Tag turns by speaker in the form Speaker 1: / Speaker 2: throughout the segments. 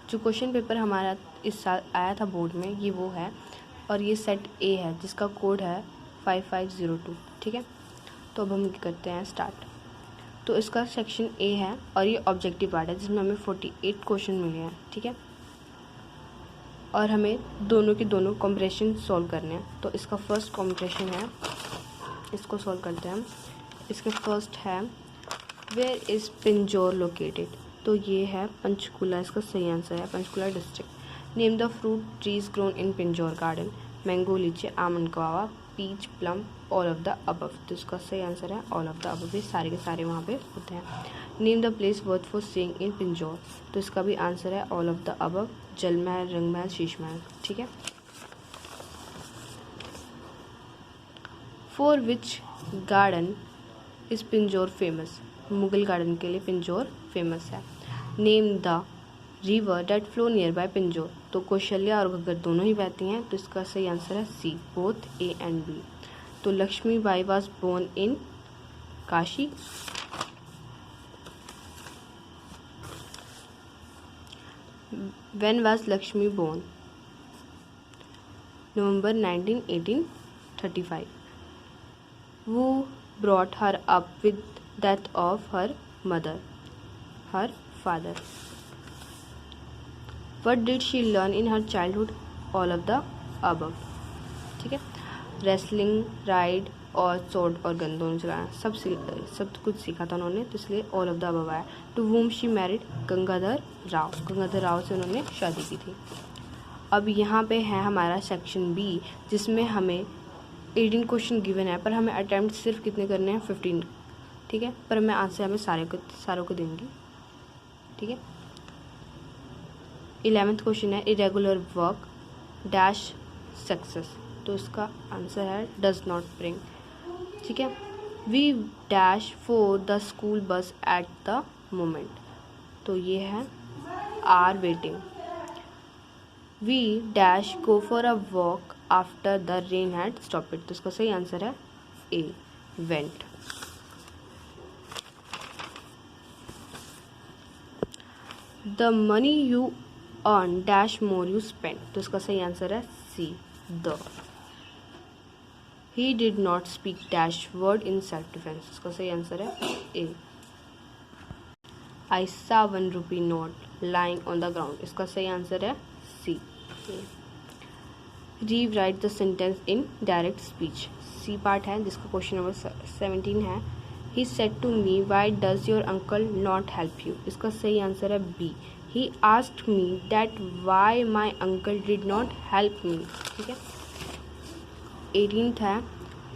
Speaker 1: जो question paper हमारा इस साल आया था बोर्ड में ये वो है, और ये सेट ए है जिसका कोड है 5502। ठीक है, तो अब हम करते हैं स्टार्ट। तो इसका सेक्शन ए है और ये ऑब्जेक्टिव पार्ट है जिसमें हमें 48 क्वेश्चन मिले हैं। ठीक है, और हमें दोनों के दोनों कॉम्प्रेशन सॉल्व करने हैं। तो इसका फर्स्ट कॉम्प्रेशन है, इसको सॉल्व करते हैं हम। इसके फर्स्ट है वेयर इज़ पिंजौर लोकेटेड, तो ये है पंचकुला, इसका सही आंसर है Panchkula district. Name the fruit trees grown in Pinjore garden, mango, litchi, almond, guava, peach, plum, all of the above, तो इसका सही आंसर है ऑल ऑफ द अबव। ये सारे के सारे वहाँ पे होते हैं। Name the place worth for seeing in Pinjore, तो इसका भी आंसर है ऑल ऑफ द अबव, जल महल, रंग महल, शीश महल। ठीक है, for which garden is Pinjore famous, Mughal garden के लिए पिंजौर फेमस है। Name the river that flow nearby Pinjore, तो कौशल्या और घग्गर दोनों ही बहती हैं, तो इसका सही आंसर है C, both A and B. तो Lakshmi Bai was born in Kashi. When was Lakshmi born, November 19, 1835। Who brought her up with death of her mother, her father? What did she learn in her childhood? All of the above. ठीक है, wrestling, ride और sword और gun दोनों चलाना, सब कुछ सीखा था उन्होंने, तो इसलिए ऑल ऑफ द अबव आया। To whom she married, Gangadhar Rao, Gangadhar Rao से उन्होंने शादी की थी। अब यहाँ पे है हमारा सेक्शन बी जिसमें हमें 18 क्वेश्चन गिवन है, पर हमें अटैम्प्ट सिर्फ कितने करने हैं 15। ठीक है, पर मैं आंसर हमें सारों को देंगी। ठीक है, 11th क्वेश्चन है इरेगुलर वर्क डैश सक्सेस, तो इसका आंसर है डज नॉट ब्रिंग। ठीक है, we dash for the school bus at the moment, तो ये है are waiting. We dash go for a walk after the rain had stopped, तो इसका सही आंसर है A, went. The money you earn dash more you spend, तो इसका सही आंसर है C, the. He did not speak dash word in self defence, इसका सही आंसर है A. I saw 1 rupee note lying on the ground, इसका सही answer है C. Rewrite the sentence in direct speech, C part है जिसका question number 17 है। He said to me why does your uncle not help you, इसका सही answer है B. He asked me that why my uncle did not help me. ठीक है, 18th है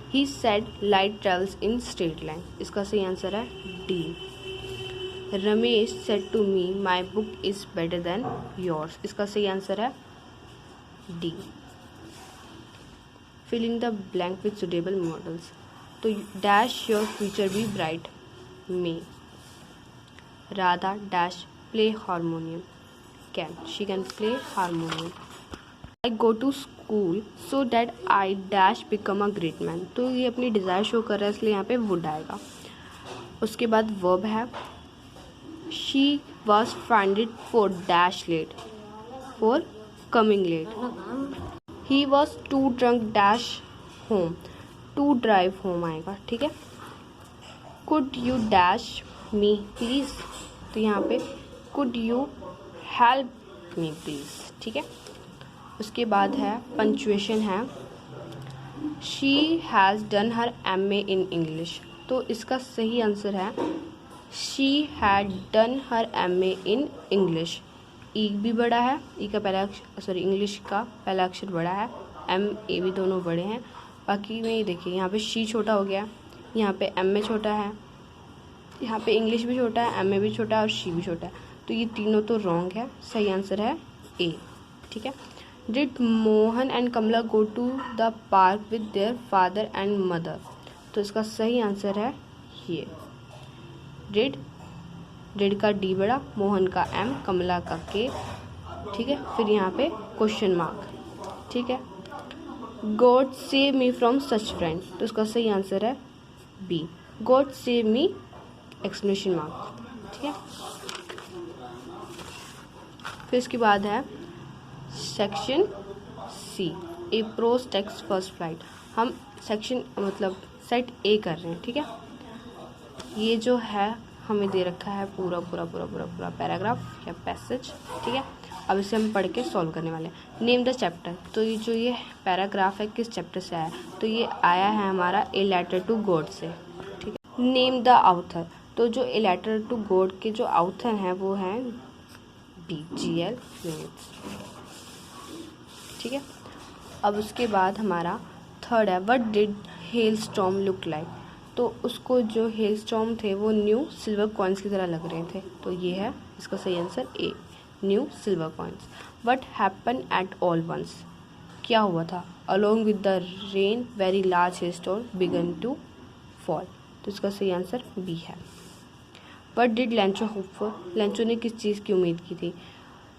Speaker 1: he said light travels in straight line, इसका सही answer है D. Ramesh said to me my book is better than yours, इसका सही answer है D. Filling the blank with suitable modals, तो dash your future be bright may. Radha dash play harmonium, can she can play harmonium. I go to school so that I dash become a great man, तो ये अपनी desire show कर रहा है इसलिए यहाँ पे वुड आएगा। उसके बाद वर्ब है she was finded for dash late, for coming late. He was too drunk dash home, to drive home आएगा। ठीक है, could you dash me please, तो यहाँ पे could you help me please. ठीक है, उसके बाद है पंचुएशन है she has done her MA in English, तो इसका सही आंसर है she had done her MA in English. E भी बड़ा है, ई का पहला अक्षर इंग्लिश का पहला अक्षर बड़ा है, MA भी दोनों बड़े हैं। बाकी में ये देखिए यहाँ पे शी छोटा हो गया, यहाँ पे MA छोटा है, यहाँ पे इंग्लिश भी छोटा है, MA भी छोटा है और शी भी छोटा है, तो ये तीनों तो रॉन्ग है। सही आंसर है ए। ठीक है, did Mohan and Kamala go to the park with their father and mother, तो इसका सही आंसर है ये डिड का डी बड़ा, मोहन का M, कमला का K। ठीक है, फिर यहाँ पे क्वेश्चन मार्क। ठीक है, God save me from such friend, तो इसका सही आंसर है B, God save me exclamation mark. ठीक है, फिर इसके बाद है section C, A prose text first flight. हम सेक्शन मतलब सेट ए कर रहे हैं, ठीक है। ये जो है हमें दे रखा है पूरा पूरा पूरा पूरा पूरा पैराग्राफ या पैसेज, ठीक है। अब इसे हम पढ़ के सॉल्व करने वाले हैं। नेम द चैप्टर, तो ये जो ये पैराग्राफ है किस चैप्टर से आया है, तो ये आया है हमारा ए लेटर टू गॉड से, ठीक है। नेम द ऑथर, तो जो ए लेटर टू गॉड के जो ऑथर हैं वो हैं BGL यूनिट्स, ठीक है। अब उसके बाद हमारा थर्ड है what did hello storm look like, तो उसको जो हेल स्टॉर्म थे वो न्यू सिल्वर कॉइन्स की तरह लग रहे थे, तो ये है इसका सही answer A, new silver coins. What happen at all once, क्या हुआ था, along with the rain very large hailstorm began to fall, तो इसका सही आंसर बी है। What did Lencho hope for, Lencho ने किस चीज़ की उम्मीद की थी,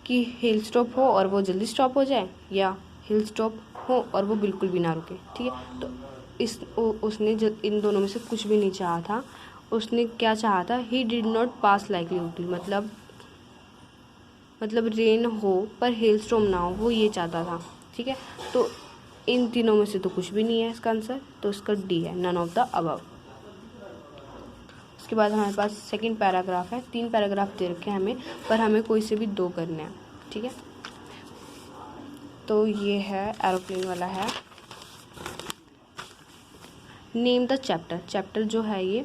Speaker 1: कि हिल स्टॉप हो और वो जल्दी स्टॉप हो जाए, या हिल स्टॉप हो और वो बिल्कुल भी ना रुके, ठीक है। तो उसने जो इन दोनों में से कुछ भी नहीं चाहा था, उसने क्या चाहा था, ही डिड नॉट पास लाइकली, मतलब रेन हो पर हेल स्टॉर्म ना हो, वो ये चाहता था, ठीक है। तो इन तीनों में से तो कुछ भी नहीं है इसका आंसर, तो इसका डी है, नन ऑफ द अबव। उसके बाद हमारे पास सेकंड पैराग्राफ है, 3 पैराग्राफ दे रखे हैं हमें, पर हमें कोई से भी 2 करने हैं, ठीक है। तो ये है एरोप्लेन वाला है। नेम द चैप्टर, चैप्टर जो है ये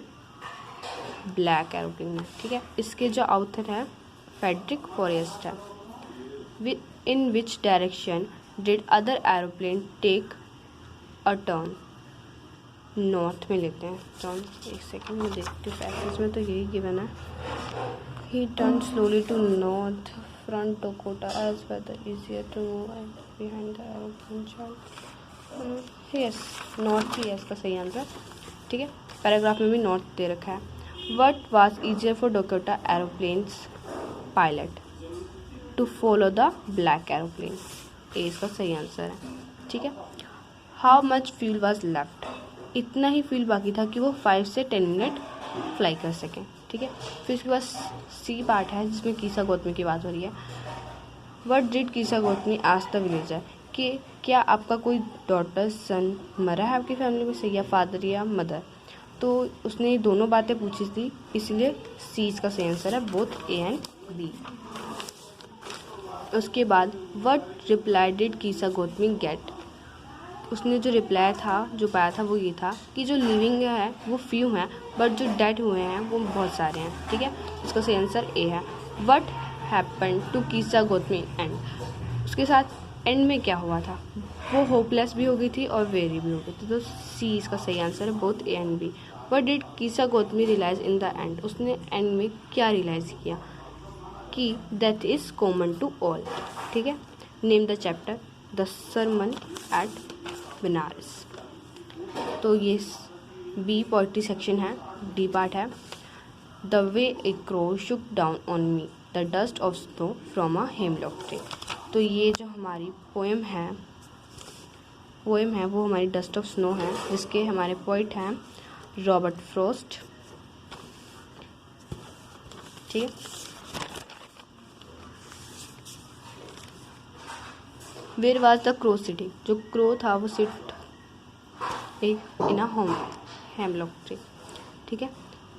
Speaker 1: ब्लैक एरोप्लेन है, ठीक है। इसके जो ऑथर है Frederick Forrester. In which direction did other aeroplane take a turn, north में लेते हैं टर्न, एक सेकंड में देखती हूँ, पैसेज में तो यही गिवन है। He turn slowly to north front Dakota as whether easier to move behind the aeroplane chart, yes north ही है इसका सही आंसर, ठीक है। पैराग्राफ में भी नॉर्थ दे रखा है। What was easier for Dakota aeroplanes pilot to follow the black aeroplane, A इसका सही आंसर है, ठीक है। How much fuel was left, इतना ही फ्यूल बाकी था कि वो 5 से 10 मिनट फ्लाई कर सकें, ठीक है। फिर उसके बाद सी पार्ट है जिसमें कीसा गौतमी की बात हो रही है। What did Kisa Gautami ask the villager, कि क्या आपका कोई डॉटर सन मरा है आपकी फैमिली में से, या फादर या मदर, तो उसने दोनों बातें पूछी थी, इसलिए सी इसका सही आंसर है, बोथ ए एंड बी। उसके बाद what reply did Kisa Gotami get, उसने जो रिप्लाई था जो पाया था वो ये था कि जो लिविंग है वो फ्यू हैं, बट जो डेड हुए हैं वो बहुत सारे हैं, ठीक है। इसका सही आंसर ए है। What happen to Kisa Gotami end, उसके साथ एंड में क्या हुआ था, वो होपलेस भी हो गई थी और वेरी भी हो गई थी, तो सी इसका सही आंसर है, both A and B. What did Kisa Gotami realize in the end, उसने एंड में क्या रियलाइज़ किया, कि death is common to all, ठीक है। Name the chapter, the sermon at Benares, तो ये बी पोइट्री सेक्शन है, डी पार्ट है। The way a crow shook down on me the dust of snow from a hemlock tree, तो ये जो हमारी पोएम है वो हमारी डस्ट ऑफ स्नो है, जिसके हमारे पोइट हैं रॉबर्ट फ्रॉस्ट, ठीक है। Where was the crow sitting, जो क्रो था वो सिट एक इन अ हेमलॉक ट्री, ठीक है।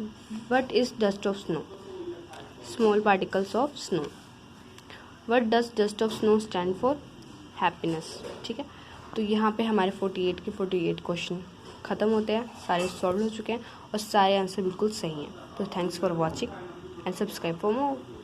Speaker 1: What is dust of snow, small particles of snow. What does dust of snow stand for, happiness, ठीक है। तो यहाँ पे हमारे 48 के 48 क्वेश्चन ख़त्म होते हैं, सारे सॉल्व हो चुके हैं और सारे आंसर बिल्कुल सही हैं। तो thanks for watching and subscribe for more.